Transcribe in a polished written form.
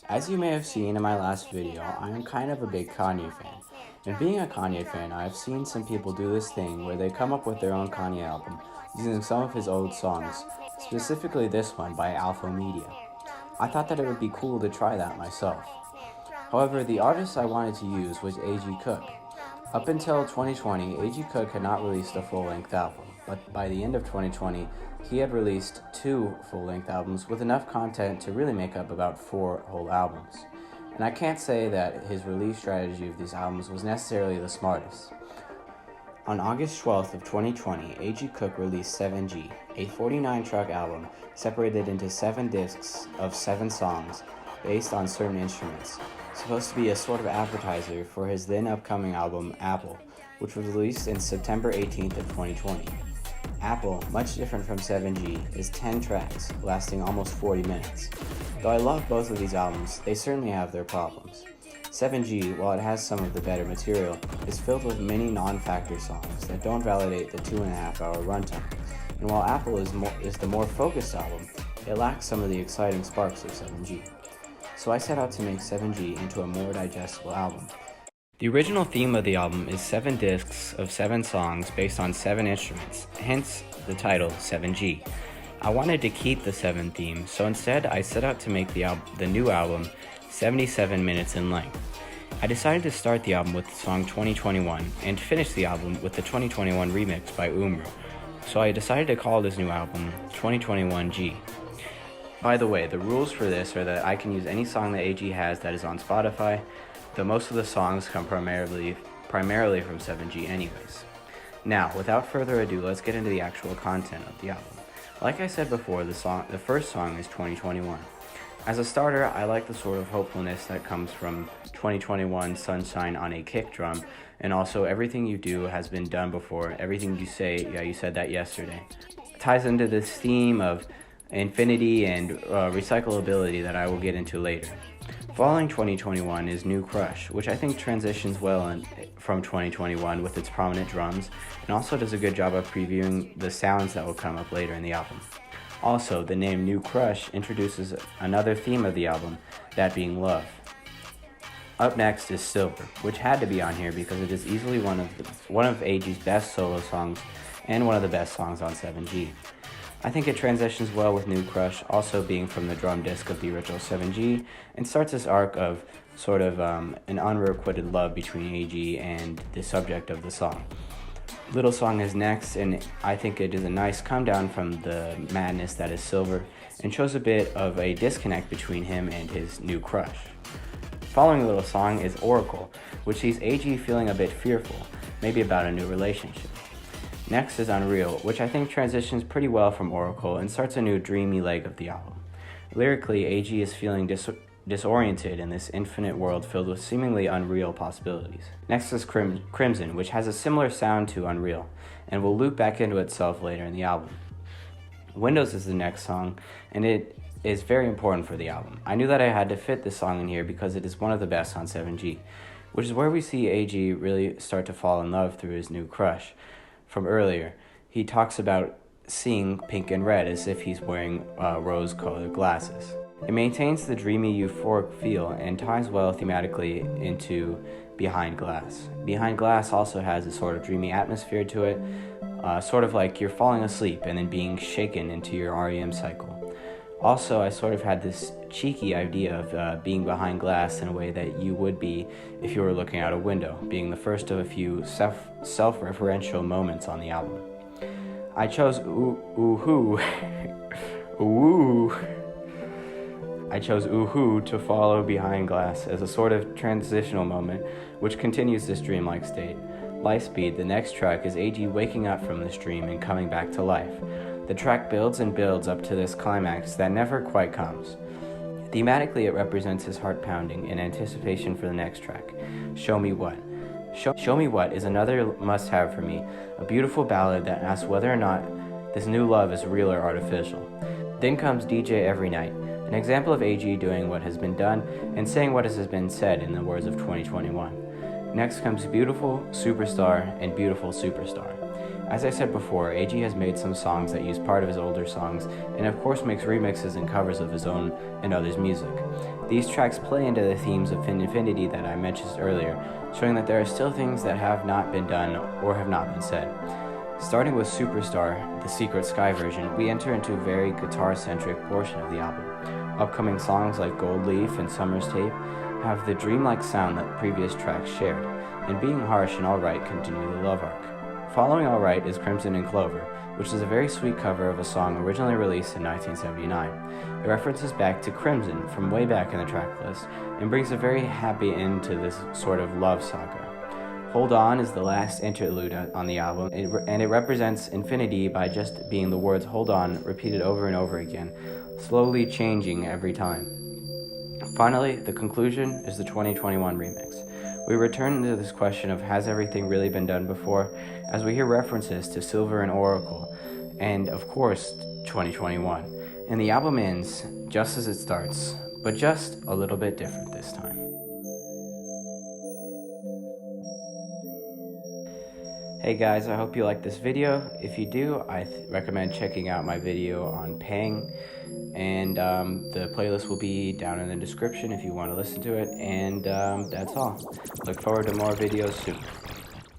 As you may have seen in my last video, I am kind of a big Kanye fan. And being a Kanye fan, I have seen some people do this thing where they come up with their own Kanye album using some of his old songs, specifically this one by Alpha Media. I thought that it would be cool to try that myself. However, the artist I wanted to use was A.G. Cook. Up until 2020, A.G. Cook had not released a full-length album, but by the end of 2020, he had released 2 full-length albums with enough content to really make up about 4 whole albums. And I can't say that his release strategy of these albums was necessarily the smartest. On August 12th of 2020, A.G. Cook released 7G, a 49-track album separated into 7 discs of 7 songs based on certain instruments, supposed to be a sort of appetizer for his then upcoming album, Apple, which was released in September 18th of 2020. Apple, much different from 7G, is 10 tracks, lasting almost 40 minutes. Though I love both of these albums, they certainly have their problems. 7G, while it has some of the better material, is filled with many non-factor songs that don't validate the 2.5-hour runtime. And while Apple is the more focused album, it lacks some of the exciting sparks of 7G. So I set out to make 7G into a more digestible album. The original theme of the album is 7 discs of 7 songs based on 7 instruments, hence the title 7G. I wanted to keep the 7 theme, so instead I set out to make the new album 77 minutes in length. I decided to start the album with the song 2021 and finish the album with the 2021 remix by Umru, so I decided to call this new album 2021G. By the way, the rules for this are that I can use any song that AG has that is on Spotify, though most of the songs come primarily from 7G anyways. Now, without further ado, let's get into the actual content of the album. Like I said before, the first song is 2021. As a starter, I like the sort of hopefulness that comes from 2021 sunshine on a kick drum, and also everything you do has been done before, everything you say, yeah, you said that yesterday. It ties into this theme of infinity and recyclability that I will get into later. Following 2021 is New Crush, which I think transitions well from 2021 with its prominent drums, and also does a good job of previewing the sounds that will come up later in the album. Also, the name New Crush introduces another theme of the album, that being love. Up next is Silver, which had to be on here because it is easily one of AG's best solo songs and one of the best songs on 7G. I think it transitions well with New Crush, also being from the drum disc of the original 7G, and starts this arc of sort of an unrequited love between AG and the subject of the song. Little Song is next, and I think it is a nice come down from the madness that is Silver, and shows a bit of a disconnect between him and his new crush. Following Little Song is Oracle, which sees AG feeling a bit fearful, maybe about a new relationship. Next is Unreal, which I think transitions pretty well from Oracle and starts a new dreamy leg of the album. Lyrically, AG is feeling disoriented in this infinite world filled with seemingly unreal possibilities. Next is Crimson, which has a similar sound to Unreal, and will loop back into itself later in the album. Windows is the next song, and it is very important for the album. I knew that I had to fit this song in here because it is one of the best on 7G, which is where we see AG really start to fall in love through his new crush. From earlier, he talks about seeing pink and red as if he's wearing rose-colored glasses. It maintains the dreamy, euphoric feel and ties well thematically into Behind Glass. Behind Glass also has a sort of dreamy atmosphere to it, sort of like you're falling asleep and then being shaken into your REM cycle. Also, I sort of had this cheeky idea of being behind glass in a way that you would be if you were looking out a window, being the first of a few self-referential moments on the album. I chose Ooh to follow Behind Glass as a sort of transitional moment which continues this dreamlike state. Lightspeed, the next track, is AG waking up from this dream and coming back to life. The track builds and builds up to this climax that never quite comes. Thematically, it represents his heart pounding in anticipation for the next track, Show Me What. Show Me What is another must-have for me, a beautiful ballad that asks whether or not this new love is real or artificial. Then comes DJ Every Night, an example of AG doing what has been done and saying what has been said in the words of 2021. Next comes Beautiful, Superstar, and Beautiful Superstar. As I said before, AG has made some songs that use part of his older songs, and of course makes remixes and covers of his own and others' music. These tracks play into the themes of infinity that I mentioned earlier, showing that there are still things that have not been done or have not been said. Starting with Superstar, the Secret Sky version, we enter into a very guitar-centric portion of the album. Upcoming songs like Gold Leaf and Summer's Tape have the dreamlike sound that previous tracks shared, and Being Harsh and Alright continue the love arc. Following Alright is Crimson and Clover, which is a very sweet cover of a song originally released in 1979. It references back to Crimson from way back in the track list, and brings a very happy end to this sort of love saga. Hold On is the last interlude on the album, and it represents infinity by just being the words hold on repeated over and over again, slowly changing every time. Finally, the conclusion is the 2021 remix. We return to this question of has everything really been done before, as we hear references to Silver and Oracle, and of course 2021. And the album ends just as it starts, but just a little bit different this time. Hey guys, I hope you liked this video. If you do, I recommend checking out my video on Pang, and the playlist will be down in the description if you want to listen to it, and that's all. Look forward to more videos soon.